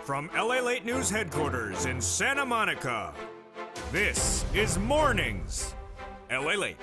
From LALATE News Headquarters in Santa Monica, this is Mornings LALATE.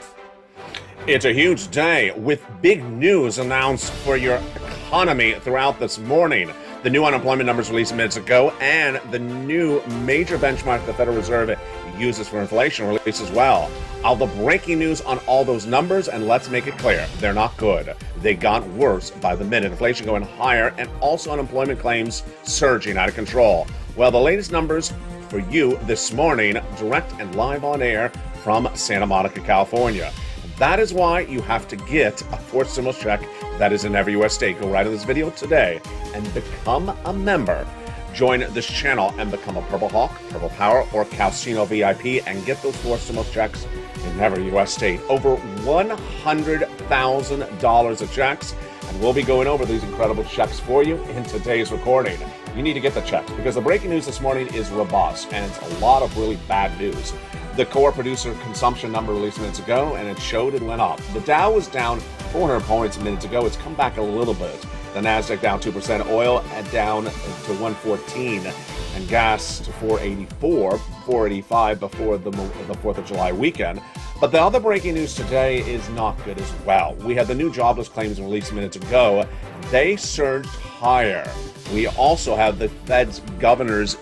It's a huge day with big news announced for your economy throughout this morning. The new unemployment numbers released minutes ago and the new major benchmark the Federal Reserve uses for inflation released as well. All the breaking news on all those numbers, and let's make it clear, they're not good. They got worse by the minute. Inflation going higher and also unemployment claims surging out of control. Well, the latest numbers for you this morning, direct and live on air from Santa Monica, California. That is why you have to get a fourth stimulus check that is in every U.S. state. Go right in this video today and become a member. Join this channel and become a Purple Hawk, Purple Power, or Calcino VIP and get those fourth stimulus checks in every U.S. state. Over $100,000 of checks, and we'll be going over these incredible checks for you in today's recording. You need to get the checks because the breaking news this morning is robust and it's a lot of really bad news. The core producer consumption number released minutes ago, and it showed it went up. The Dow was down 400 points minutes ago. It's come back a little bit. The Nasdaq down 2%, oil down to 114, and gas to 484, 485 before the 4th of July weekend. But the other breaking news today is not good as well. We had the new jobless claims released minutes ago. They surged higher. We also have the Fed's governor's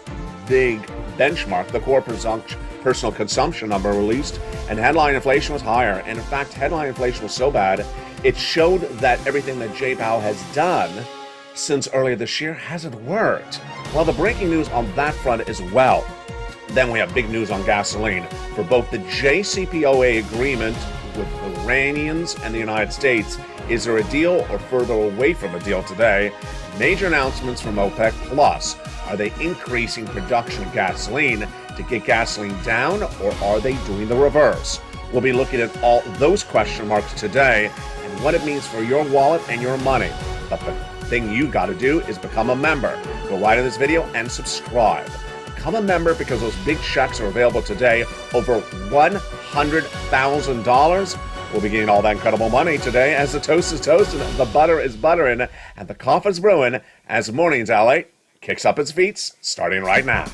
big benchmark, the core personal consumption number released, and headline inflation was higher. And in fact, headline inflation was so bad, it showed that everything that Jay Powell has done since earlier this year hasn't worked. Well, the breaking news on that front as well. Then we have big news on gasoline for both the JCPOA agreement with the Iranians and the United States. Is there a deal or further away from a deal today? Major announcements from OPEC Plus. Are they increasing production of gasoline to get gasoline down, or are they doing the reverse? We'll be looking at all those question marks today and what it means for your wallet and your money. But the thing you got to do is become a member. Go right in this video and subscribe. Become a member because those big checks are available today, over $100,000. We'll be getting all that incredible money today as the toast is toasting, the butter is buttering, and the coffee's brewing as Mornings LA kicks up its feet, starting right now.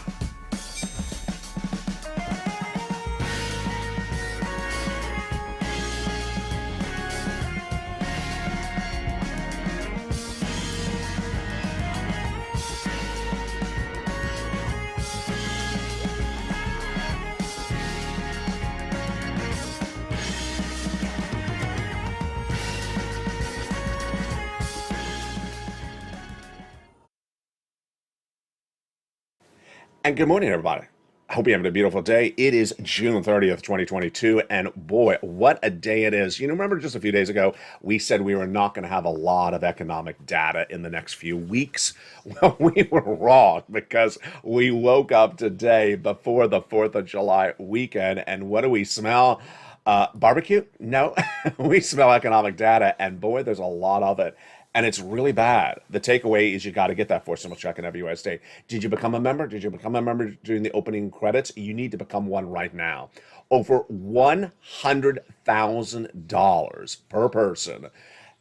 And good morning, everybody. I hope you're having a beautiful day. It is June 30th, 2022, and boy, what a day it is. You know, remember just a few days ago, we said we were not going to have a lot of economic data in the next few weeks? Well, we were wrong because we woke up today before the 4th of July weekend, and what do we smell? Barbecue? No, we smell economic data, and boy, there's a lot of it. And it's really bad. The takeaway is you got to get that fourth stimulus check in every U.S. state. Did you become a member? Did you become a member during the opening credits? You need to become one right now. Over $100,000 per person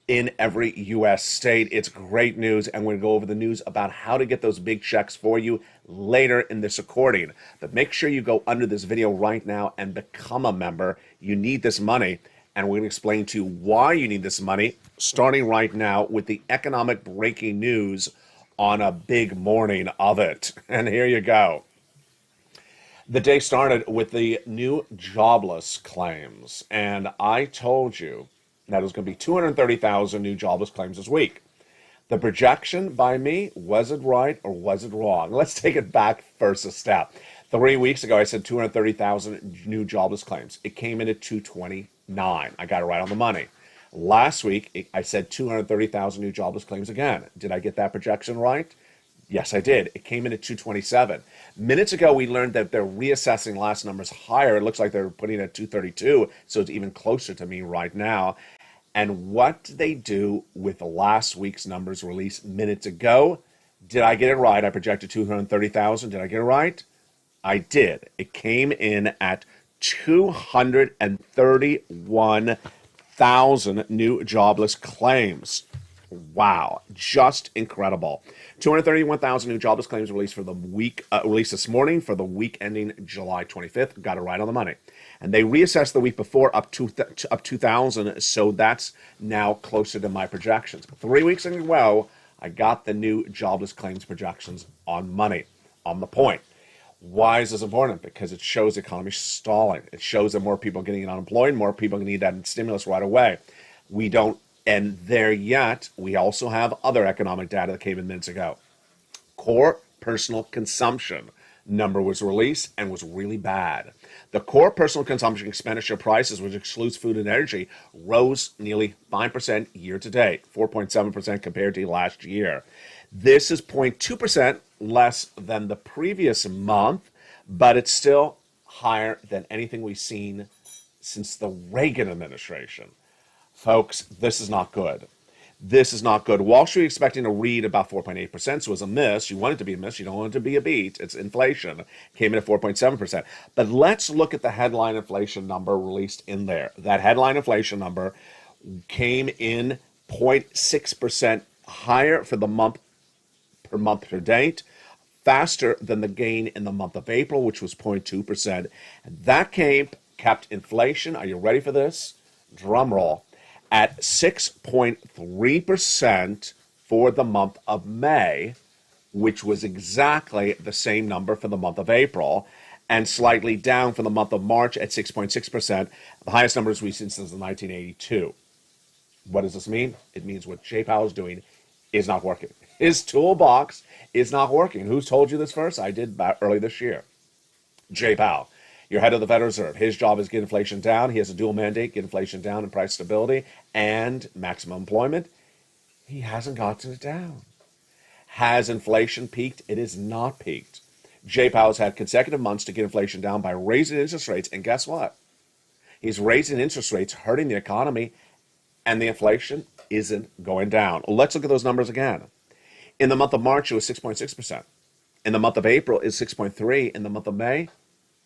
in every U.S. state. It's great news, and we're going to go over the news about how to get those big checks for you later in this recording. But make sure you go under this video right now and become a member. You need this money. And we're going to explain to you why you need this money, starting right now with the economic breaking news on a big morning of it. And here you go. The day started with the new jobless claims. And I told you that it was going to be 230,000 new jobless claims this week. The projection by me, was it right or was it wrong? Let's take it back first a step. 3 weeks ago, I said 230,000 new jobless claims. It came in at 229. I got it right on the money. Last week, I said 230,000 new jobless claims again. Did I get that projection right? Yes, I did. It came in at 227. Minutes ago, we learned that they're reassessing last numbers higher. It looks like they're putting it at 232, so it's even closer to me right now. And what did they do with last week's numbers released minutes ago? Did I get it right? I projected 230,000. Did I get it right? I did. It came in at 231,000 new jobless claims. Wow, just incredible. 231,000 new jobless claims released for the week, released this morning for the week ending July 25th. Got it right on the money. And they reassessed the week before up 2,000, so that's now closer to my projections. 3 weeks in a row, I got the new jobless claims projections on money, on the point. Why is this important? Because it shows the economy stalling. It shows that more people are getting unemployed, more people need that stimulus right away. We don't end there yet. We also have other economic data that came in minutes ago. Core personal consumption number was released and was really bad. The core personal consumption expenditure prices, which excludes food and energy, rose nearly 5% year to date, 4.7% compared to last year. This is 0.2% less than the previous month, but it's still higher than anything we've seen since the Reagan administration. Folks, this is not good. This is not good. Wall Street expecting to read about 4.8%, so it was a miss. You want it to be a miss. You don't want it to be a beat. It's inflation. Came in at 4.7%. But let's look at the headline inflation number released in there. That headline inflation number came in 0.6% higher for the month per date, faster than the gain in the month of April, which was 0.2%. And that kept inflation, are you ready for this? Drum roll. At 6.3% for the month of May, which was exactly the same number for the month of April, and slightly down for the month of March at 6.6%, the highest numbers we've seen since 1982. What does this mean? It means what Jay Powell is doing is not working. His toolbox is not working. Who's told you this first? I did early this year. Jay Powell. You're head of the Federal Reserve. His job is get inflation down. He has a dual mandate, get inflation down and price stability and maximum employment. He hasn't gotten it down. Has inflation peaked? It is not peaked. Jay Powell's had consecutive months to get inflation down by raising interest rates, and guess what? He's raising interest rates, hurting the economy, and the inflation isn't going down. Let's look at those numbers again. In the month of March, it was 6.6%. In the month of April, it's 6.3%. In the month of May,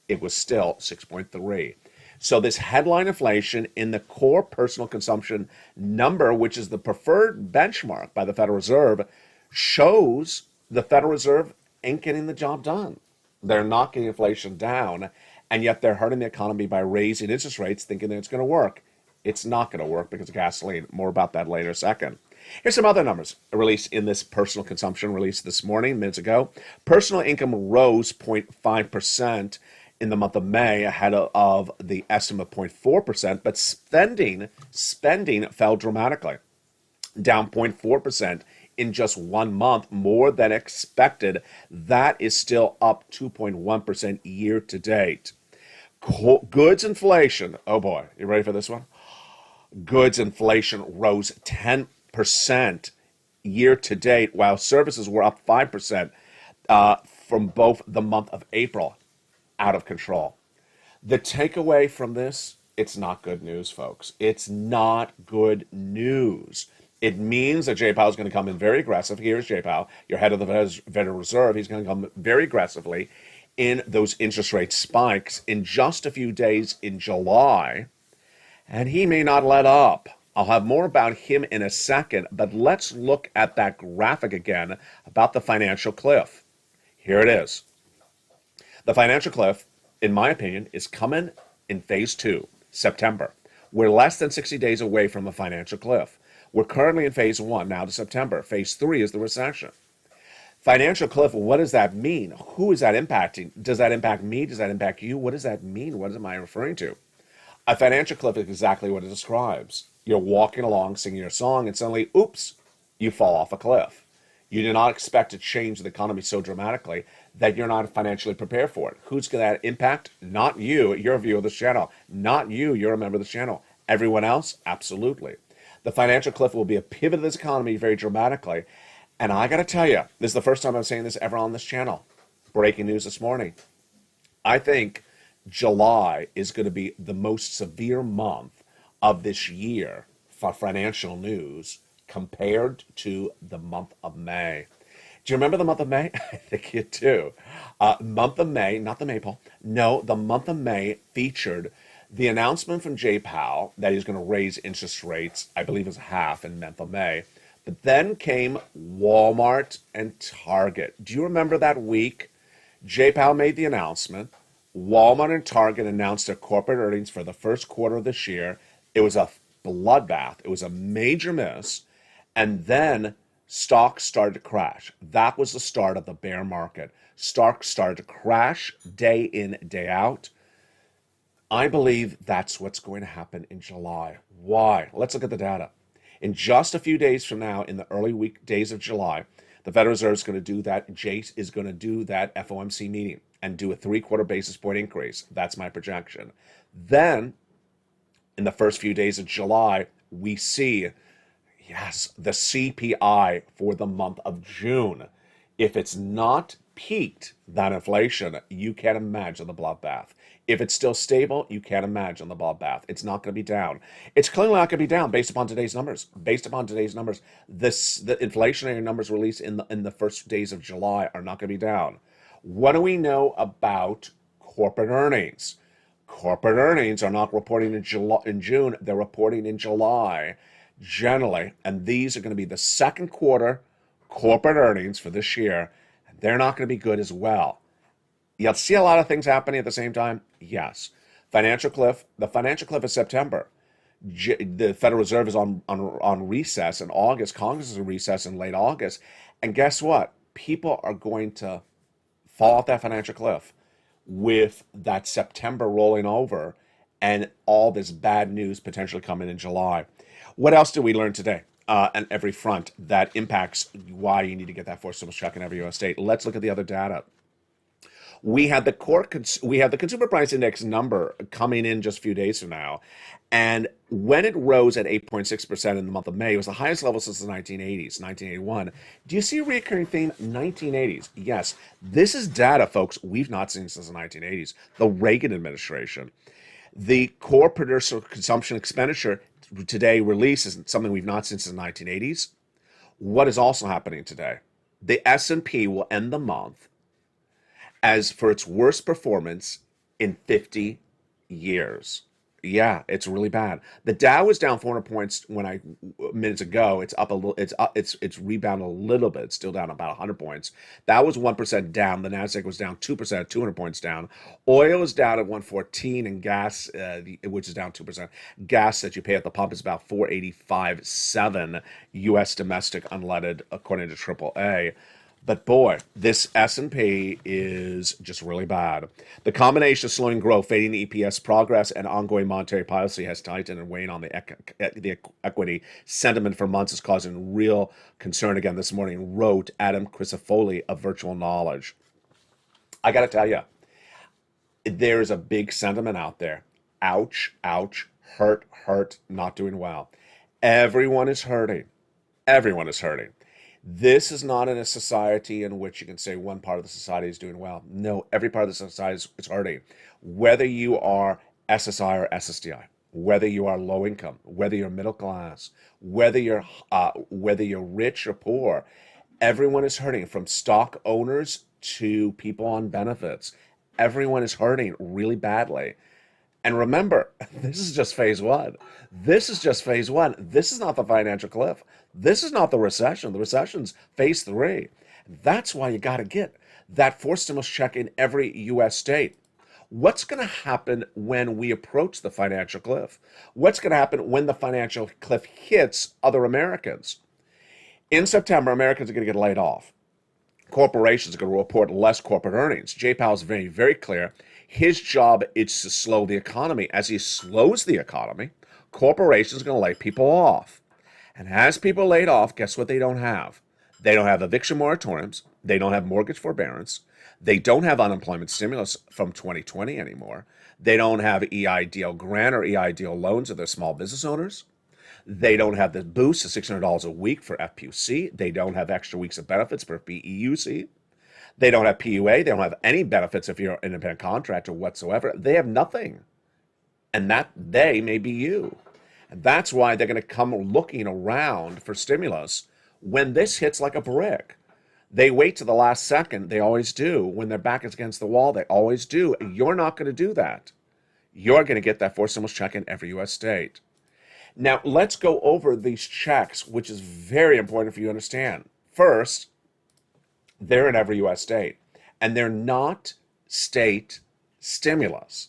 it was still 6.3%. So this headline inflation in the core personal consumption number, which is the preferred benchmark by the Federal Reserve, shows the Federal Reserve ain't getting the job done. They're not getting inflation down, and yet they're hurting the economy by raising interest rates, thinking that it's going to work. It's not going to work because of gasoline. More about that later in a second. Here's some other numbers released in this personal consumption released this morning, minutes ago. Personal income rose 0.5% in the month of May, ahead of the estimate of 0.4%, but spending fell dramatically, down 0.4% in just 1 month, more than expected. That is still up 2.1% year to date. Goods inflation, oh boy, you ready for this one? Goods inflation rose 10% year to date, while services were up 5% from both the month of April. Out of control. The takeaway from this, it's not good news, folks. It's not good news. It means that Jay Powell is going to come in very aggressive. Here's Jay Powell, your head of the Federal Reserve. He's going to come very aggressively in those interest rate spikes in just a few days in July, and he may not let up. I'll have more about him in a second, but let's look at that graphic again about the financial cliff. Here it is. The financial cliff, in my opinion, is coming in phase 2, September. We're less than 60 days away from a financial cliff. We're currently in phase 1, now to September. Phase 3 is the recession. Financial cliff, what does that mean? Who is that impacting? Does that impact me? Does that impact you? What does that mean? What am I referring to? A financial cliff is exactly what it describes. You're walking along, singing your song, and suddenly, oops, you fall off a cliff. You do not expect to change the economy so dramatically that you're not financially prepared for it. Who's going to impact? Not you. You're a viewer of this channel. Not you. You're a member of this channel. Everyone else? Absolutely. The financial cliff will be a pivot of this economy very dramatically. And I got to tell you, this is the first time I'm saying this ever on this channel. Breaking news this morning. I think July is going to be the most severe month of this year for financial news compared to the month of May. Do you remember the month of May? I think you do. Month of May, not the Maypole. No, the month of May featured the announcement from Jay Powell that he's going to raise interest rates, I believe it was half in the month of May, But then came Walmart and Target. Do you remember that week? J-Pal made the announcement. Walmart and Target announced their corporate earnings for the first quarter of this year. It was a bloodbath. It was a major miss. And then stocks started to crash. That was the start of the bear market. Stocks started to crash day in, day out. I believe that's what's going to happen in July. Why? Let's look at the data. In just a few days from now, in the early week days of July, the Federal Reserve is going to do that. Jace is going to do that FOMC meeting and do a 3/4 basis point increase. That's my projection. Then, in the first few days of July, we see, yes, the CPI for the month of June. If it's not peaked, that inflation, you can't imagine the bloodbath. If it's still stable, you can't imagine the bloodbath. It's not going to be down. It's clearly not going to be down based upon today's numbers. Based upon today's numbers, the inflationary numbers released in the first days of July are not going to be down. What do we know about corporate earnings? Corporate earnings are not reporting in June. They're reporting in July, generally, and these are going to be the second quarter corporate earnings for this year. They're not going to be good as well. You'll see a lot of things happening at the same time. Yes. Financial cliff. The financial cliff is September. The Federal Reserve is on recess in August. Congress is in recess in late August. And guess what? People are going to fall off that financial cliff with that September rolling over and all this bad news potentially coming in July. What else did we learn today? On every front that impacts why you need to get that forced stimulus check in every U.S. state. Let's look at the other data. We had the consumer price index number coming in just a few days from now, and when it rose at 8.6% in the month of May, it was the highest level since the 1980s, 1981. Do you see a recurring theme? 1980s. Yes, this is data, folks, we've not seen since the 1980s. The Reagan administration. The core producer consumption expenditure today release is something we've not seen since the 1980s. What is also happening today? The S&P will end the month as for its worst performance in 50 years. Yeah, it's really bad. The Dow was down 400 points minutes ago. It's up a little. It's rebounded a little bit. It's still down about 100 points. That was 1% down. The Nasdaq was down 2%, 200 points down. Oil is down at 114, and gas, which is down 2%. Gas that you pay at the pump is about 485.7 U.S. domestic unleaded, according to AAA. But boy, this S&P is just really bad. The combination of slowing growth, fading EPS progress, and ongoing monetary policy has tightened and weighed on the equity. Sentiment for months is causing real concern again this morning, wrote Adam Crisafulli of Virtual Knowledge. I got to tell you, there's a big sentiment out there. Ouch, ouch, hurt, hurt, not doing well. Everyone is hurting. Everyone is hurting. This is not in a society in which you can say one part of the society is doing well. No, every part of the society is hurting. Whether you are SSI or SSDI, whether you are low income, whether you're middle class, whether you're rich or poor, everyone is hurting, from stock owners to people on benefits. Everyone is hurting really badly. And remember, this is just phase one. This is just phase one. This is not the financial cliff. This is not the recession. The recession's phase 3. That's why you got to get that forced stimulus check in every U.S. state. What's going to happen when we approach the financial cliff? What's going to happen when the financial cliff hits other Americans? In September, Americans are going to get laid off. Corporations are going to report less corporate earnings. J-Powell is very, very clear. His job is to slow the economy. As he slows the economy, corporations are going to lay people off. And as people laid off, guess what they don't have? They don't have eviction moratoriums. They don't have mortgage forbearance. They don't have unemployment stimulus from 2020 anymore. They don't have EIDL grant or EIDL loans to their small business owners. They don't have the boost of $600 a week for FPUC. They don't have extra weeks of benefits for PEUC. They don't have PUA. They don't have any benefits if you're an independent contractor whatsoever. They have nothing. And that they may be you. And that's why they're going to come looking around for stimulus when this hits like a brick. They wait to the last second. They always do. When their back is against the wall, they always do. You're not going to do that. You're going to get that forced stimulus check in every U.S. state. Now, let's go over these checks, which is very important for you to understand. First, they're in every U.S. state, and they're not state stimulus.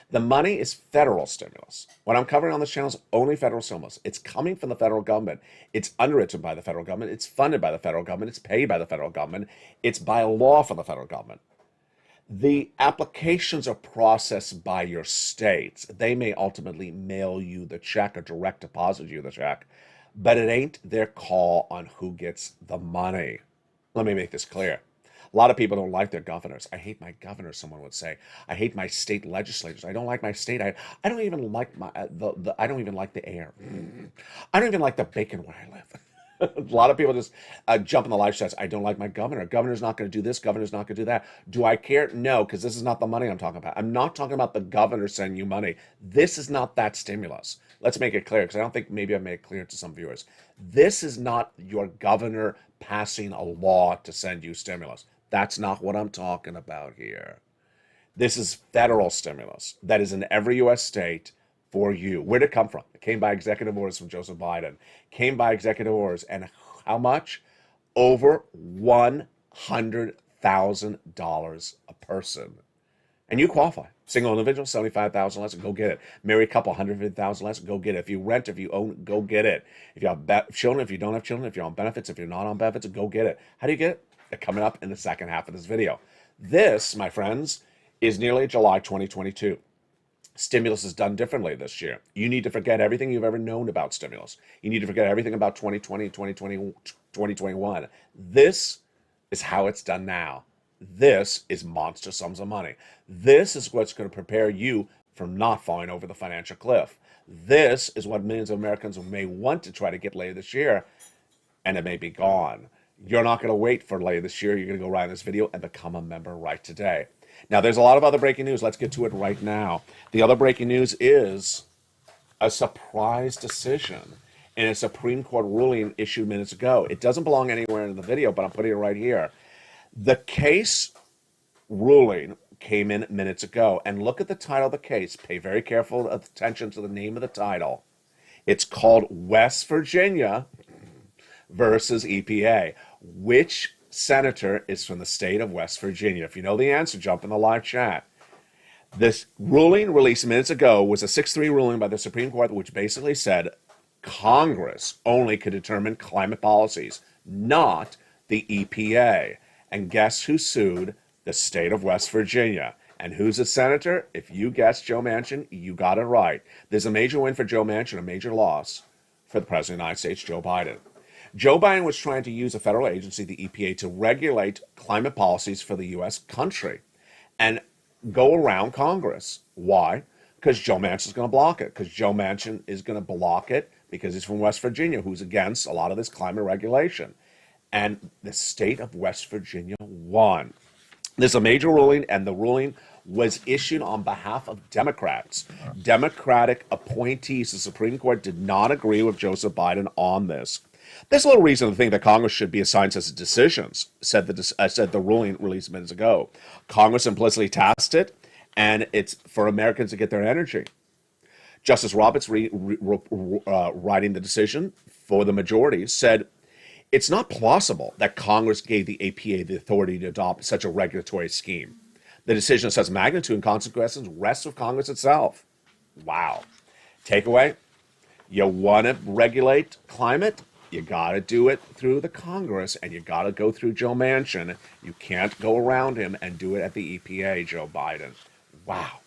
The money is federal stimulus. What I'm covering on this channel is only federal stimulus. It's coming from the federal government. It's underwritten by the federal government. It's funded by the federal government. It's paid by the federal government. It's by law for the federal government. The applications are processed by your states. They may ultimately mail you the check or direct deposit you the check, but it ain't their call on who gets the money. Let me make this clear. A lot of people don't like their governors. I hate my governor, someone would say. I hate my state legislators. I don't like my state. I don't even like my I don't even like the air. I don't even like the bacon where I live. A lot of people just jump in the live chats. I don't like my governor. Governor's not going to do this. Governor's not going to do that. Do I care? No, because this is not the money I'm talking about. I'm not talking about the governor sending you money. This is not that stimulus. Let's make it clear, because I don't think maybe I made it clear to some viewers. This is not your governor passing a law to send you stimulus. That's not what I'm talking about here. This is federal stimulus that is in every U.S. state for you. Where'd it come from? It came by executive orders from Joseph Biden. Came by executive orders. And how much? Over $100,000 a person. And you qualify. Single individual, $75,000 less, go get it. Married couple, $150,000 less, go get it. If you rent, if you own, go get it. If you have children, if you don't have children, if you're on benefits, if you're not on benefits, go get it. How do you get it? Coming up in the second half of this video. This, my friends, is nearly July 2022. Stimulus is done differently this year. You need to forget everything you've ever known about stimulus. You need to forget everything about 2020, 2020, 2021. This is how it's done now. This is monster sums of money. This is what's going to prepare you from not falling over the financial cliff. This is what millions of Americans may want to try to get later this year, and it may be gone. You're not going to wait for later this year. You're going to go right in this video and become a member right today. Now, there's a lot of other breaking news. Let's get to it right now. The other breaking news is a surprise decision in a Supreme Court ruling issued minutes ago. It doesn't belong anywhere in the video, but I'm putting it right here. The case ruling came in minutes ago. And look at the title of the case. Pay very careful attention to the name of the title. It's called West Virginia versus EPA. Which senator is from the state of West Virginia? If you know the answer, jump in the live chat. This ruling released minutes ago was a 6-3 ruling by the Supreme Court, which basically said Congress only could determine climate policies, not the EPA. And guess who sued? The state of West Virginia. And who's a senator? If you guessed Joe Manchin, you got it right. There's a major win for Joe Manchin, a major loss for the President of the United States, Joe Biden. Joe Biden was trying to use a federal agency, the EPA, to regulate climate policies for the U.S. country and go around Congress. Why? Because Joe Manchin is going to block it. Because Joe Manchin is going to block it because he's from West Virginia, who's against a lot of this climate regulation. And the state of West Virginia won. There's a major ruling, and the ruling was issued on behalf of Democrats. Democratic appointees. The Supreme Court did not agree with Joseph Biden on this. There's little reason to think that Congress should be assigned such decisions, said the ruling released minutes ago. Congress implicitly tasked it, and it's for Americans to get their energy. Justice Roberts, writing the decision for the majority, said, it's not plausible that Congress gave the EPA the authority to adopt such a regulatory scheme. The decision of such magnitude and consequences rests with Congress itself. Wow. Takeaway, you want to regulate climate? You got to do it through the Congress, and you got to go through Joe Manchin. You can't go around him and do it at the EPA, Joe Biden. Wow.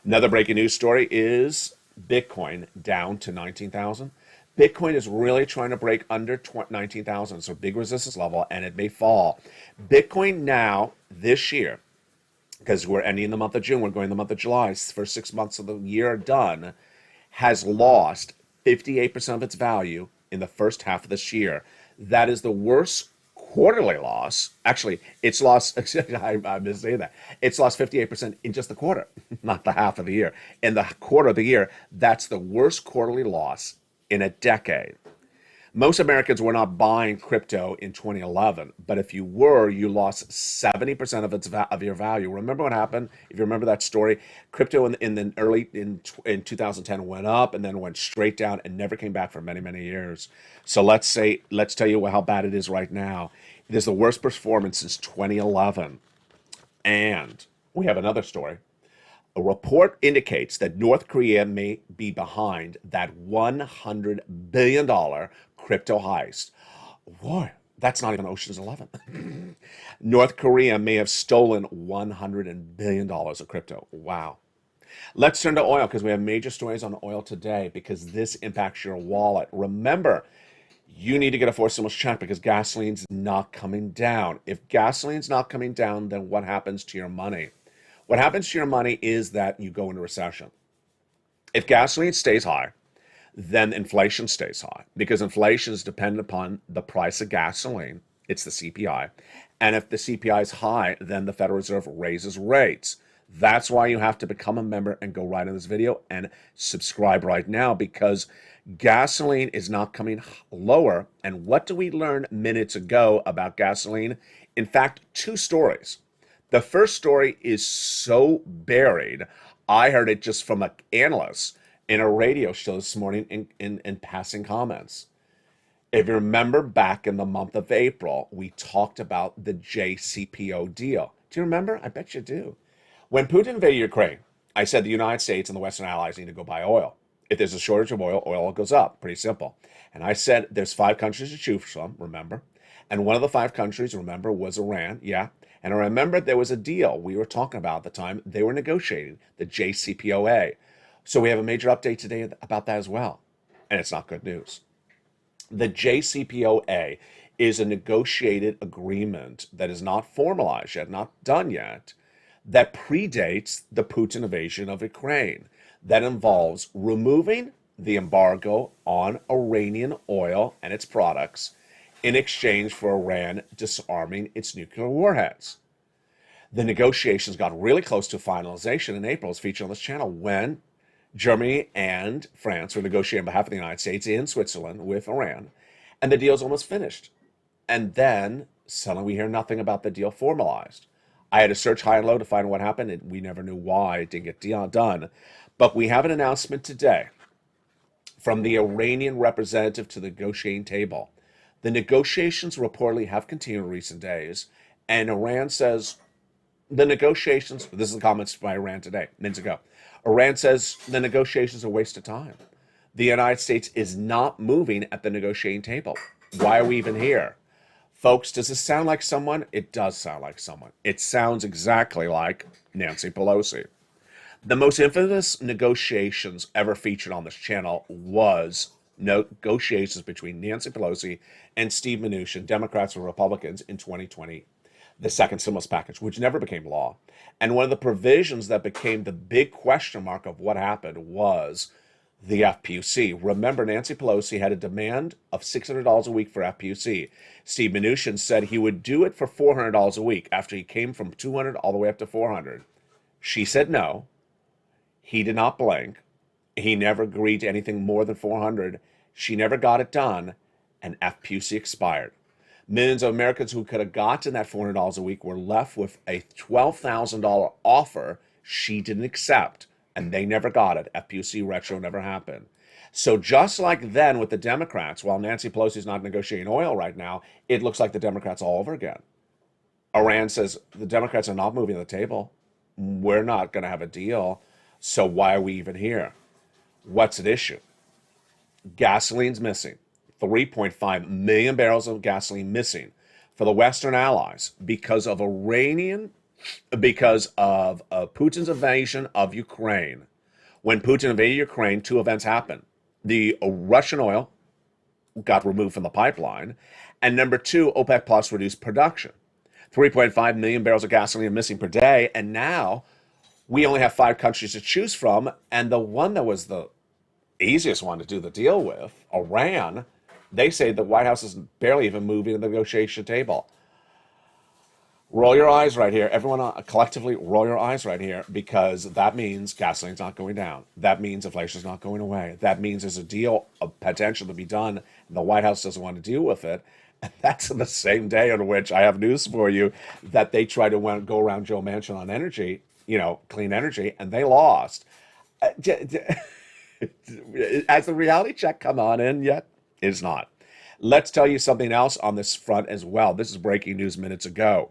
Another breaking news story is Bitcoin down to 19,000. Bitcoin is really trying to break under 19,000, so big resistance level, and it may fall. Bitcoin now, this year, because we're ending the month of June, we're going the month of July, first 6 months of the year done, has lost 58% of its value in the first half of this year. That is the worst quarterly loss. Actually, it's lost, I missed saying that. It's lost 58% in just the quarter, not the half of the year. In the quarter of the year, that's the worst quarterly loss in a decade. Most Americans were not buying crypto in 2011, but if you were, you lost 70% of your value. Remember what happened? If you remember that story, crypto in the early in 2010 went up and then went straight down and never came back for many, many years. So let's tell you how bad it is right now. It is the worst performance since 2011. And we have another story. A report indicates that North Korea may be behind that $100 billion crypto heist. Boy, that's not even Ocean's 11. North Korea may have stolen $100 billion of crypto. Wow. Let's turn to oil because we have major stories on oil today because this impacts your wallet. Remember, you need to get a forced stimulus check because gasoline's not coming down. If gasoline's not coming down, then what happens to your money? What happens to your money is that you go into recession. If gasoline stays high, then inflation stays high because inflation is dependent upon the price of gasoline. It's the CPI. And if the CPI is high, then the Federal Reserve raises rates. That's why you have to become a member and go right in this video and subscribe right now because gasoline is not coming lower. And what do we learn minutes ago about gasoline? In fact, two stories. The first story is so buried, I heard it just from an analyst in a radio show this morning in passing comments. If you remember back in the month of April, we talked about the JCPO deal. Do you remember? I bet you do. When Putin invaded Ukraine, I said the United States and the Western allies need to go buy oil. If there's a shortage of oil, oil goes up. Pretty simple. And I said there's 5 countries to choose from, remember? And one of the 5 countries, remember, was Iran. Yeah. And I remember there was a deal we were talking about at the time. They were negotiating the JCPOA. So we have a major update today about that as well. And it's not good news. The JCPOA is a negotiated agreement that is not formalized yet, not done yet, that predates the Putin invasion of Ukraine. That involves removing the embargo on Iranian oil and its products in exchange for Iran disarming its nuclear warheads. The negotiations got really close to finalization in April, as featured on this channel, when Germany and France were negotiating on behalf of the United States in Switzerland with Iran, and the deal's almost finished. And then suddenly we hear nothing about the deal formalized. I had to search high and low to find what happened, and we never knew why it didn't get done. But we have an announcement today from the Iranian representative to the negotiating table. The negotiations reportedly have continued in recent days, and Iran says the negotiations, this is the comments by Iran today, minutes ago. Iran says the negotiations are a waste of time. The United States is not moving at the negotiating table. Why are we even here? Folks, does this sound like someone? It does sound like someone. It sounds exactly like Nancy Pelosi. The most infamous negotiations ever featured on this channel was negotiations between Nancy Pelosi and Steve Mnuchin, Democrats and Republicans, in 2020, the second stimulus package, which never became law. And one of the provisions that became the big question mark of what happened was the FPUC. Remember, Nancy Pelosi had a demand of $600 a week for FPUC. Steve Mnuchin said he would do it for $400 a week after he came from $200 all the way up to $400. She said no. He did not blink. He never agreed to anything more than $400. She never got it done, and FPUC expired. Millions of Americans who could have gotten that $400 a week were left with a $12,000 offer she didn't accept, and they never got it. FPUC retro never happened. So just like then with the Democrats, while Nancy Pelosi is not negotiating oil right now, it looks like the Democrats all over again. Iran says the Democrats are not moving to the table. We're not going to have a deal, so why are we even here? What's at issue? Gasoline's missing. 3.5 million barrels of gasoline missing for the Western allies because of Putin's invasion of Ukraine. When Putin invaded Ukraine, 2 events happened. The Russian oil got removed from the pipeline, and number 2, OPEC Plus reduced production. 3.5 million barrels of gasoline missing per day, and now we only have 5 countries to choose from, and the one that was the easiest one to do the deal with, Iran, they say the White House is barely even moving to the negotiation table. Roll your eyes right here. Everyone collectively roll your eyes right here because that means gasoline's not going down. That means inflation's not going away. That means there's a deal of potential to be done. And the White House doesn't want to deal with it. And that's the same day on which I have news for you that they tried to go around Joe Manchin on energy, clean energy, and they lost. Has the reality check come on in yet? It's not. Let's tell you something else on this front as well. This is breaking news minutes ago.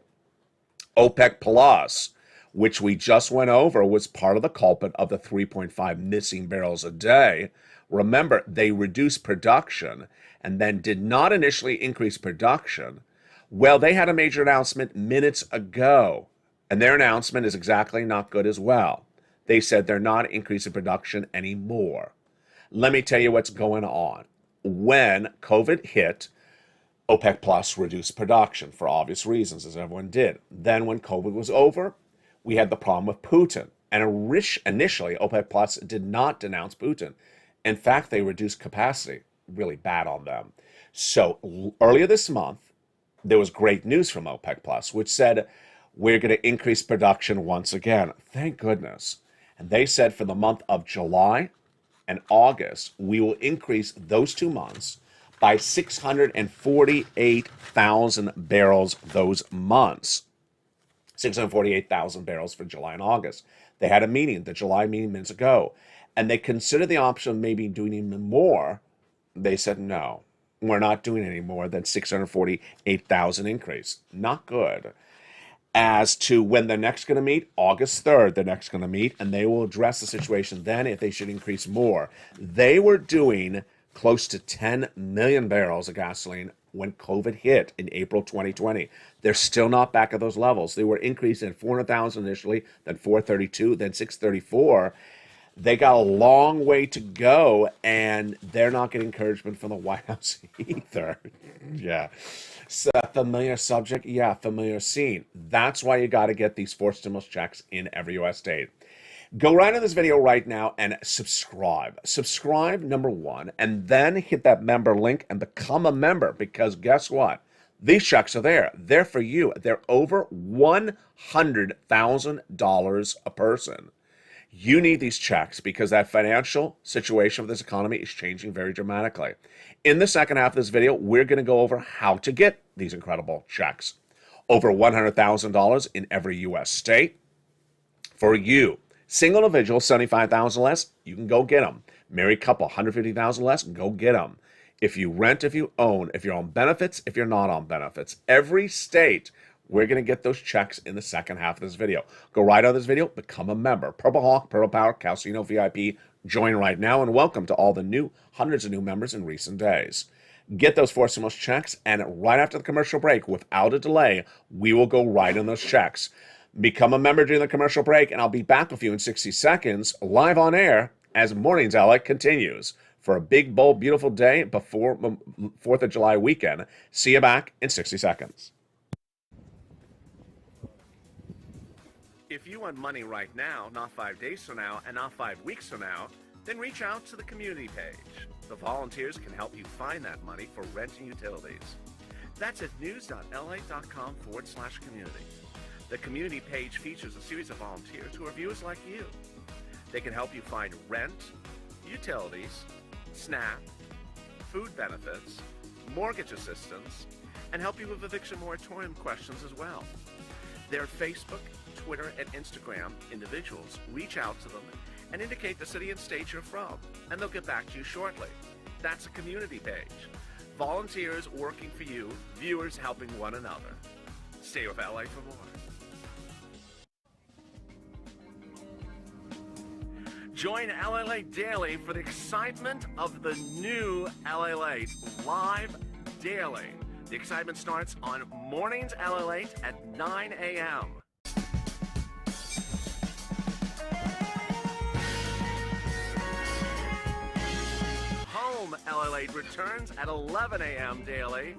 OPEC Plus, which we just went over, was part of the culprit of the 3.5 missing barrels a day. Remember, they reduced production and then did not initially increase production. Well, they had a major announcement minutes ago, and their announcement is exactly not good as well. They said they're not increasing production anymore. Let me tell you what's going on. When COVID hit, OPEC Plus reduced production for obvious reasons, as everyone did. Then when COVID was over, we had the problem with Putin. And initially, OPEC Plus did not denounce Putin. In fact, they reduced capacity. Really bad on them. So earlier this month, there was great news from OPEC Plus, which said, we're going to increase production once again. Thank goodness. And they said for the month of July and August, we will increase those 2 months by 648,000 barrels those months. 648,000 barrels for July and August. They had a meeting, the July meeting minutes ago, and they considered the option of maybe doing even more. They said, no, we're not doing any more than 648,000 increase. Not good. As to when they're next going to meet, August 3rd, they're next going to meet, and they will address the situation then if they should increase more. They were doing close to 10 million barrels of gasoline when COVID hit in April 2020. They're still not back at those levels. They were increasing at 400,000 initially, then 432, then 634. They got a long way to go, and they're not getting encouragement from the White House either. Yeah. So, familiar subject? Yeah, familiar scene. That's why you got to get these forced stimulus checks in every U.S. state. Go right in this video right now and subscribe. Subscribe, number one, and then hit that member link and become a member because guess what? These checks are there. They're for you. They're over $100,000 a person. You need these checks because that financial situation of this economy is changing very dramatically. In the second half of this video, we're going to go over how to get these incredible checks. Over $100,000 in every U.S. state. For you, single individual, $75,000 less, you can go get them. Married couple, $150,000 less, go get them. If you rent, if you own, if you're on benefits, if you're not on benefits. Every state, we're going to get those checks in the second half of this video. Go right on this video, become a member. Purple Hawk, Purple Power, Calcino VIP. Join right now, and welcome to all the hundreds of new members in recent days. Get those forced stimulus checks, and right after the commercial break, without a delay, we will go right on those checks. Become a member during the commercial break, and I'll be back with you in 60 seconds, live on air, as Mornings LA continues for a big, bold, beautiful day before 4th of July weekend. See you back in 60 seconds. If you want money right now, not 5 days from now, and not 5 weeks from now, then reach out to the community page. The volunteers can help you find that money for rent and utilities. That's at news.la.com/community. The community page features a series of volunteers who are viewers like you. They can help you find rent, utilities, SNAP, food benefits, mortgage assistance, and help you with eviction moratorium questions as well. Their Facebook, Twitter, and Instagram individuals reach out to them and indicate the city and state you're from, and they'll get back to you shortly. That's a community page. Volunteers working for you, viewers helping one another. Stay with LA for more. Join LALATE Daily for the excitement of the new LALATE live daily. The excitement starts on Mornings LALATE at 9 a.m. Home LALATE returns at 11 a.m. daily.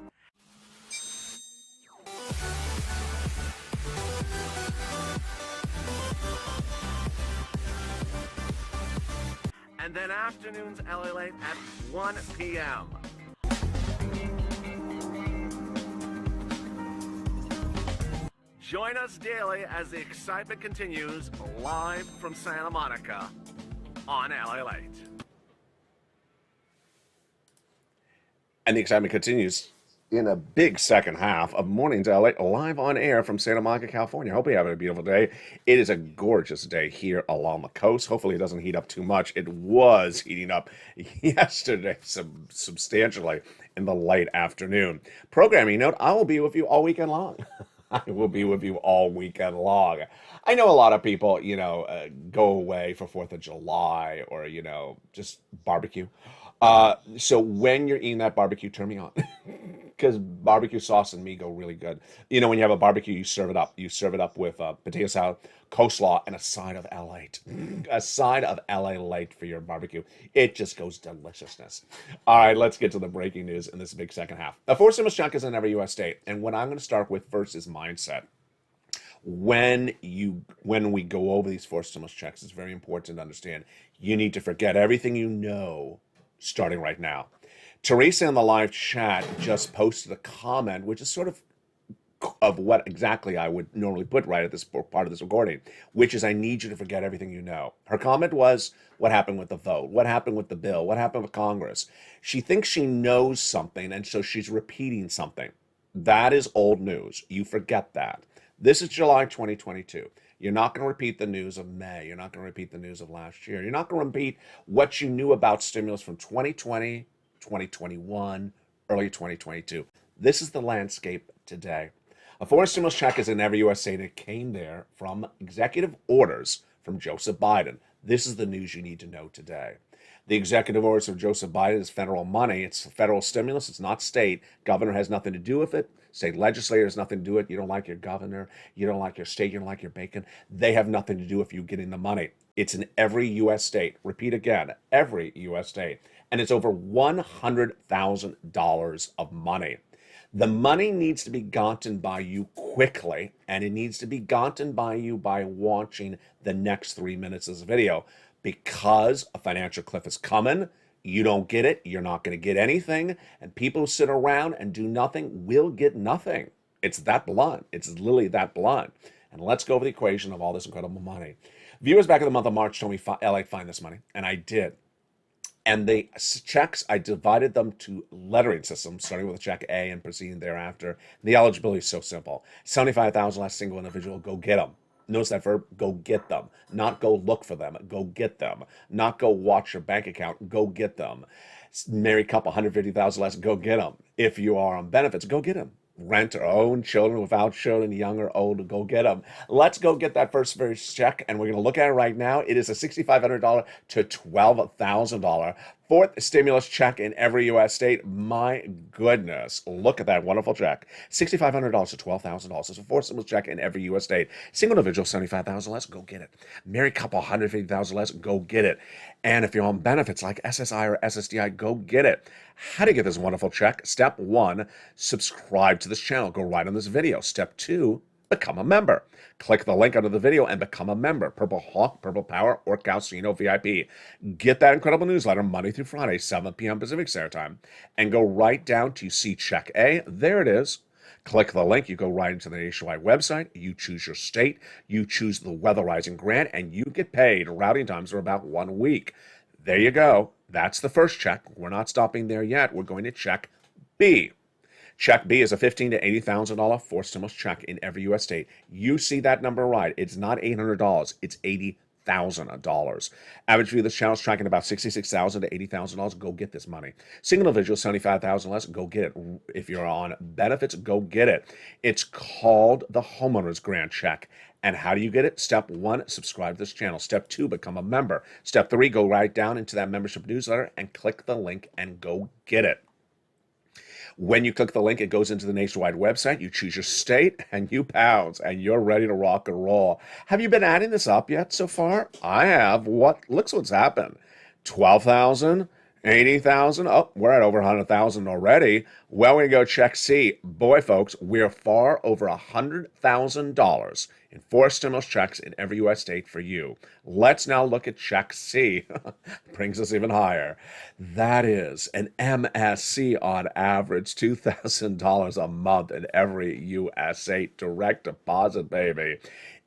And then afternoons LALATE at 1 p.m. Join us daily as the excitement continues live from Santa Monica on LALATE. And the excitement continues in a big second half of Mornings LA, live on air from Santa Monica, California. Hope you're having a beautiful day. It is a gorgeous day here along the coast. Hopefully it doesn't heat up too much. It was heating up yesterday substantially in the late afternoon. Programming note, I will be with you all weekend long. I will be with you all weekend long. I know a lot of people, go away for 4th of July or, just barbecue. So when you're eating that barbecue, turn me on. Because barbecue sauce and me go really good. When you have a barbecue, you serve it up. You serve it up with potato salad, coleslaw, and a side of LALATE. A side of LALATE for your barbecue. It just goes deliciousness. All right, let's get to the breaking news in this big second half. The fourth stimulus check is in every U.S. state. And what I'm going to start with first is mindset. When we go over these four stimulus checks, it's very important to understand you need to forget everything you know starting right now. Teresa in the live chat just posted a comment, which is sort of what exactly I would normally put right at this part of this recording, which is I need you to forget everything you know. Her comment was, what happened with the vote? What happened with the bill? What happened with Congress? She thinks she knows something, and so she's repeating something. That is old news. You forget that. This is July 2022. You're not going to repeat the news of May. You're not going to repeat the news of last year. You're not going to repeat what you knew about stimulus from 2020, 2021, early 2022. This is the landscape today. A fourth stimulus check is in every U.S. state. It came there from executive orders from Joseph Biden. This is the news you need to know today. The executive orders of Joseph Biden is federal money. It's federal stimulus. It's not state. Governor has nothing to do with it. State legislator has nothing to do with it. You don't like your governor. You don't like your state. You don't like your bacon. They have nothing to do with you getting the money. It's in every U.S. state. Repeat again, every U.S. state. And it's over $100,000 of money. The money needs to be gotten by you quickly, and it needs to be gotten by you by watching the next 3 minutes of this video, because a financial cliff is coming. You don't get it, you're not going to get anything, and people who sit around and do nothing will get nothing. It's that blunt. It's literally that blunt. And let's go over the equation of all this incredible money. Viewers back in the month of March told me, LA, find this money, and I did. And the checks, I divided them to lettering systems, starting with check A and proceeding thereafter. The eligibility is so simple. 75,000 less single individual, go get them. Notice that verb, go get them. Not go look for them, go get them. Not go watch your bank account, go get them. Married couple, 150,000 less, go get them. If you are on benefits, go get them. Rent or own, children, without children, young or old, go get them. Let's go get that first check, and we're going to look at it right now. It is a $6,500 to $12,000 fourth stimulus check in every U.S. state. My goodness, look at that wonderful check. $6,500 to $12,000. It's a fourth stimulus check in every U.S. state. Single individual, 75,000 less, go get it. Married couple, 150,000 less, go get it. And if you're on benefits like SSI or SSDI, go get it. How to get this wonderful check? Step 1, subscribe to this channel. Go right on this video. Step 2, become a member. Click the link under the video and become a member. Purple Hawk, Purple Power, or Calcino VIP. Get that incredible newsletter Monday through Friday, 7 p.m. Pacific Standard Time. And go right down to see check A. There it is. Click the link. You go right into the nationwide website. You choose your state. You choose the weatherizing grant, and you get paid. Routing times are about 1 week. There you go. That's the first check. We're not stopping there yet. We're going to check B. Check B is a $15,000 to $80,000 fourth stimulus check in every U.S. state. You see that number right. It's not $800. It's $80,000. Average view of this channel is tracking about $66,000 to $80,000. Go get this money. Single individual, $75,000 less. Go get it. If you're on benefits, go get it. It's called the homeowner's grant check. And how do you get it? Step 1, subscribe to this channel. Step 2, become a member. Step 3, go right down into that membership newsletter and click the link and go get it. When you click the link, it goes into the nationwide website. You choose your state and you pounds, and you're ready to rock and roll. Have you been adding this up yet so far? I have. What's happened? 12,000, 80,000. Oh, we're at over 100,000 already. Well, we go check C. Boy, folks, we're far over $100,000 in 4 stimulus checks in every U.S. state for you. Let's now look at check C. Brings us even higher. That is an MSC on average, $2,000 a month in every U.S. state. Direct deposit, baby.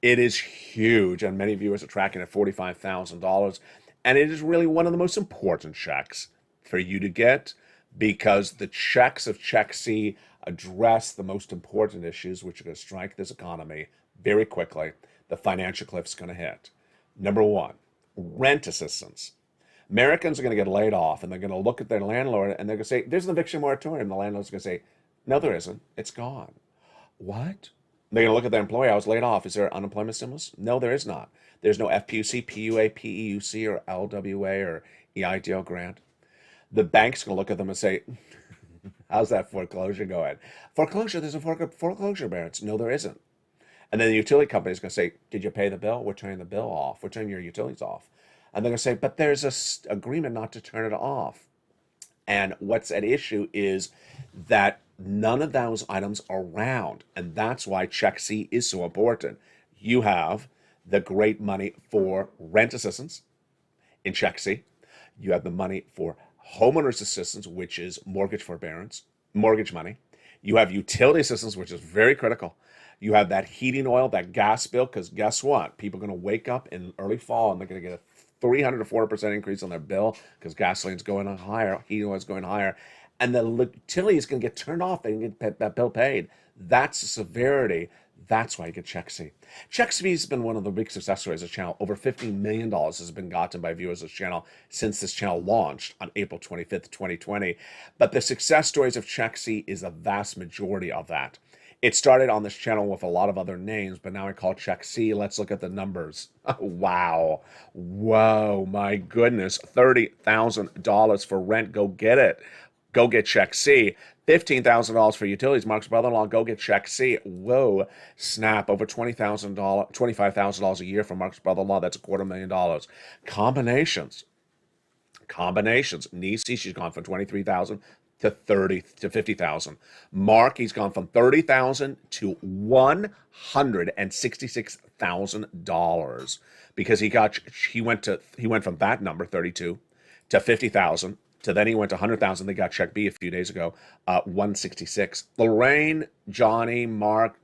It is huge, and many viewers are tracking at $45,000. And it is really one of the most important checks for you to get because the checks of Check C address the most important issues which are going to strike this economy very quickly. The financial cliff's going to hit. Number one, rent assistance. Americans are going to get laid off and they're going to look at their landlord and they're going to say, there's an eviction moratorium. The landlord's going to say, no, there isn't. It's gone. What? They're going to look at their employee. I was laid off. Is there unemployment stimulus? No, there is not. There's no FPUC, PUA, PEUC, or LWA, or EIDL grant. The bank's going to look at them and say, how's that foreclosure going? Foreclosure, there's a foreclosure balance. No, there isn't. And then the utility company's going to say, did you pay the bill? We're turning the bill off. We're turning your utilities off. And they're going to say, but there's an agreement not to turn it off. And what's at issue is that none of those items are round. And that's why Check C is so important. You have the great money for rent assistance in Check C. You have the money for homeowners assistance, which is mortgage forbearance, mortgage money. You have utility assistance, which is very critical. You have that heating oil, that gas bill, because guess what? People are going to wake up in early fall and they're going to get a 300 to 4% increase on their bill because gasoline's going on higher, heating oil is going higher, and the utility is going to get turned off. They can get that bill paid. That's the severity. That's why you get Check C. Check C has been one of the big success stories of the channel. Over $50 million has been gotten by viewers of this channel since this channel launched on April 25th, 2020. But the success stories of Check C is a vast majority of that. It started on this channel with a lot of other names, but now I call Check C. Let's look at the numbers. Wow. Whoa, my goodness. $30,000 for rent. Go get it. Go get Check C. $15,000 for utilities. Mark's brother-in-law, go get Check C. Whoa, snap. Over $25,000 a year for Mark's brother-in-law. That's $250,000. Combinations. Nisi, she's gone from $23,000 to $50,000. Mark, he's gone from $30,000 to $166,000 because he went from that number 32 to 50,000. So then he went to 100,000. They got Check B a few days ago, 166. Lorraine, Johnny, Mark,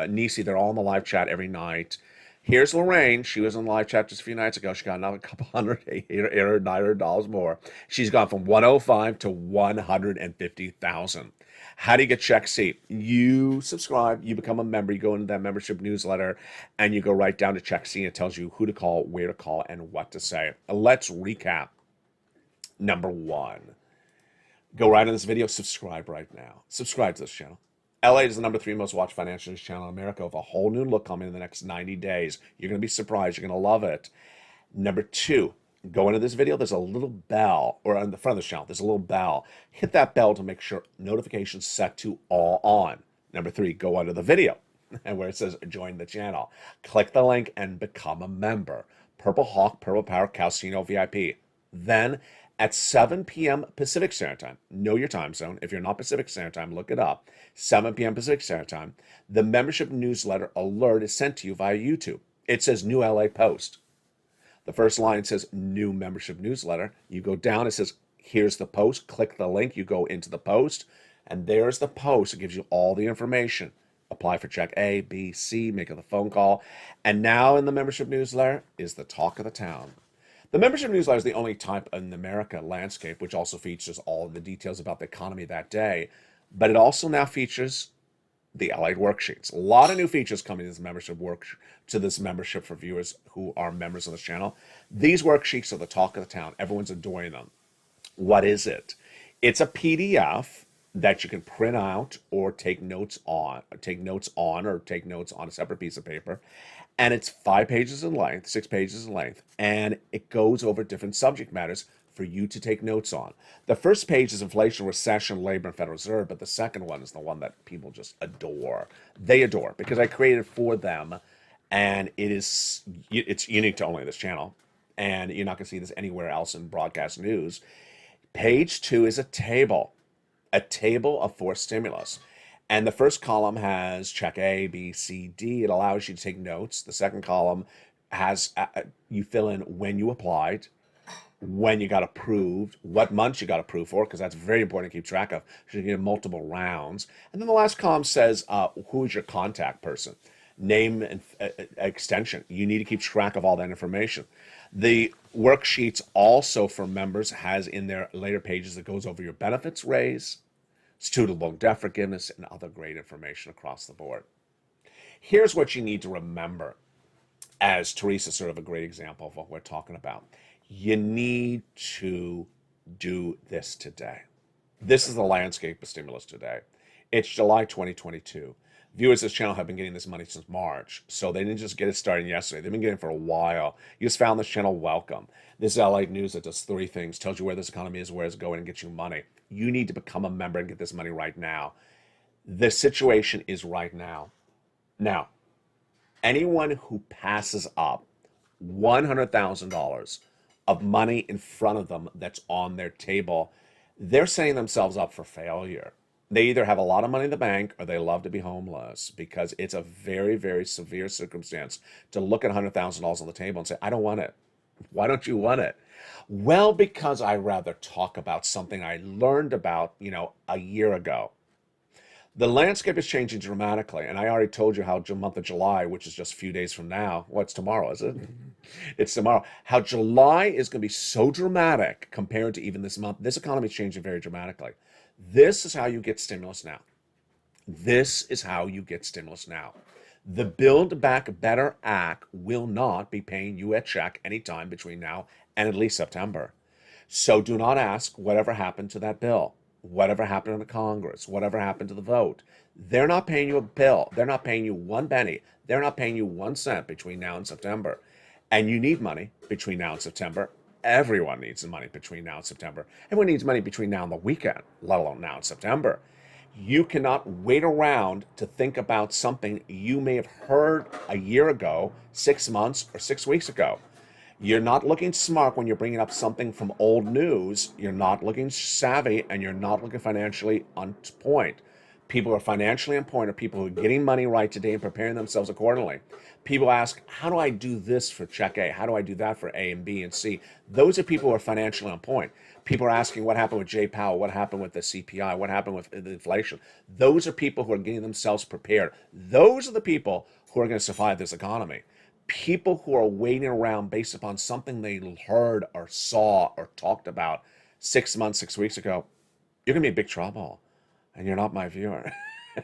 Nisi, they're all in the live chat every night. Here's Lorraine. She was in the live chat just a few nights ago. She got another couple $900 more. She's gone from 105 to 150,000. How do you get Check C? You subscribe, you become a member, you go into that membership newsletter, and you go right down to Check C. And it tells you who to call, where to call, and what to say. Let's recap. Number one, go right in this video, subscribe right now. Subscribe to this channel. LA is the number 3 most watched financial news channel in America with a whole new look coming in the next 90 days. You're going to be surprised. You're going to love it. Number 2, go into this video. There's a little bell, or on the front of the channel, there's a little bell. Hit that bell to make sure notifications set to all on. Number 3, go under the video and where it says join the channel. Click the link and become a member. Purple Hawk, Purple Power, Calcino VIP. Then at 7 p.m. Pacific Standard Time, know your time zone. If you're not Pacific Standard Time, look it up. 7 p.m. Pacific Standard Time, the membership newsletter alert is sent to you via YouTube. It says new LA post. The first line says new membership newsletter. You go down, it says here's the post. Click the link, you go into the post, and there's the post. It gives you all the information. Apply for check A, B, C, make a phone call. And now in the membership newsletter is the talk of the town. The membership newsletter is the only type in the America landscape which also features all of the details about the economy that day, but it also now features the LA worksheets. A lot of new features coming to this membership for viewers who are members of this channel. These worksheets are the talk of the town. Everyone's adoring them. What is it? It's a PDF that you can print out or take notes on a separate piece of paper. And it's 5 pages in length, 6 pages in length, and it goes over different subject matters for you to take notes on. The first page is inflation, recession, labor, and Federal Reserve, but the second one is the one that people just adore. They adore because I created it for them, and it's unique to only this channel, and you're not going to see this anywhere else in broadcast news. Page 2 is a table of 4 stimulus. And the first column has check A, B, C, D. It allows you to take notes. The second column has you fill in when you applied, when you got approved, what months you got approved for, because that's very important to keep track of. You get multiple rounds. And then the last column says who is your contact person, name and extension. You need to keep track of all that information. The worksheets also for members has in their later pages that goes over your benefits raise, student loan debt forgiveness, and other great information across the board. Here's what you need to remember, as Teresa's sort of a great example of what we're talking about. You need to do this today. This is the landscape of stimulus today. It's July 2022. Viewers of this channel have been getting this money since March, so they didn't just get it started yesterday. They've been getting it for a while. You just found this channel, welcome. This is LALATE News that does 3 things, tells you where this economy is, where it's going, and gets you money. You need to become a member and get this money right now. The situation is right now. Now, anyone who passes up $100,000 of money in front of them that's on their table, they're setting themselves up for failure. They either have a lot of money in the bank or they love to be homeless, because it's a very, very severe circumstance to look at $100,000 on the table and say, I don't want it. Why don't you want it? Well, because I rather talk about something I learned about, a year ago. The landscape is changing dramatically, and I already told you how the month of July, which is just a few days from now, what's tomorrow, is it? It's tomorrow. How July is going to be so dramatic compared to even this month. This economy is changing very dramatically. This is how you get stimulus now. This is how you get stimulus now. The Build Back Better Act will not be paying you a check anytime between now and at least September. So do not ask whatever happened to that bill, whatever happened in the Congress, whatever happened to the vote. They're not paying you a bill. They're not paying you 1 penny. They're not paying you 1 cent between now and September. And you need money between now and September. Everyone needs the money between now and September. Everyone needs money between now and the weekend, let alone now and September. You cannot wait around to think about something you may have heard a year ago, 6 months, or 6 weeks ago. You're not looking smart when you're bringing up something from old news. You're not looking savvy, and you're not looking financially on point. People who are financially on point are people who are getting money right today and preparing themselves accordingly. People ask, how do I do this for check A? How do I do that for A and B and C? Those are people who are financially on point. People are asking what happened with Jay Powell, what happened with the CPI, what happened with the inflation. Those are people who are getting themselves prepared. Those are the people who are going to survive this economy. People who are waiting around based upon something they heard or saw or talked about 6 months, 6 weeks ago, you're going to be in big trouble. And you're not my viewer.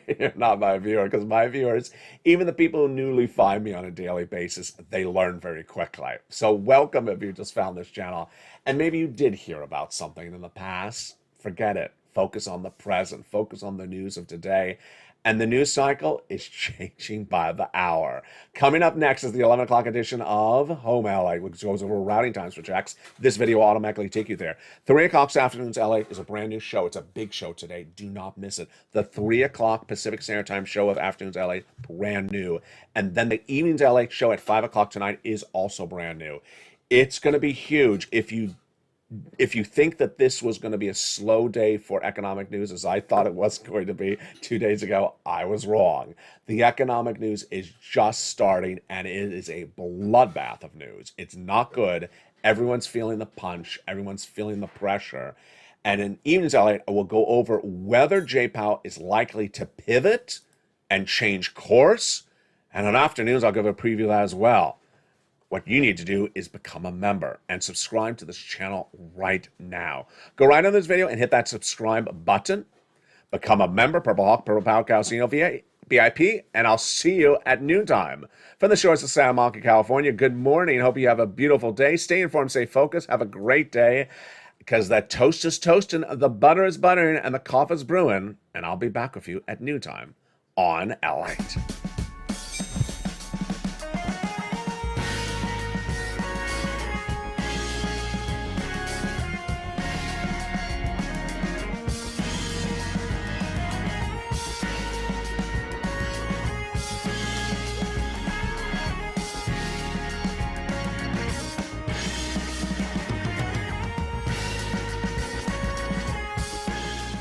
You're not my viewer, because my viewers, even the people who newly find me on a daily basis, they learn very quickly. So welcome if you just found this channel. And maybe you did hear about something in the past. Forget it. Focus on the present. Focus on the news of today. And the news cycle is changing by the hour. Coming up next is the 11 o'clock edition of Home LA, which goes over routing times for checks. This video will automatically take you there. 3 o'clock this afternoon's LA is a brand new show. It's a big show today. Do not miss it. The 3 o'clock Pacific Standard Time show of afternoon's LA, brand new. And then the evening's LA show at 5 o'clock tonight is also brand new. It's going to be huge. If you think that this was going to be a slow day for economic news, as I thought it was going to be 2 days ago, I was wrong. The economic news is just starting, and it is a bloodbath of news. It's not good. Everyone's feeling the punch. Everyone's feeling the pressure. And in evening's LA, I will go over whether Jay Powell is likely to pivot and change course. And on afternoons, I'll give a preview of that as well. What you need to do is become a member and subscribe to this channel right now. Go right on this video and hit that subscribe button. Become a member, Purple Hawk, Purple Power Casino VIP, and I'll see you at noontime. From the shores of Santa Monica, California, good morning. Hope you have a beautiful day. Stay informed, stay focused. Have a great day, because that toast is toasting, the butter is buttering, and the coffee's brewing. And I'll be back with you at noontime on LALATE.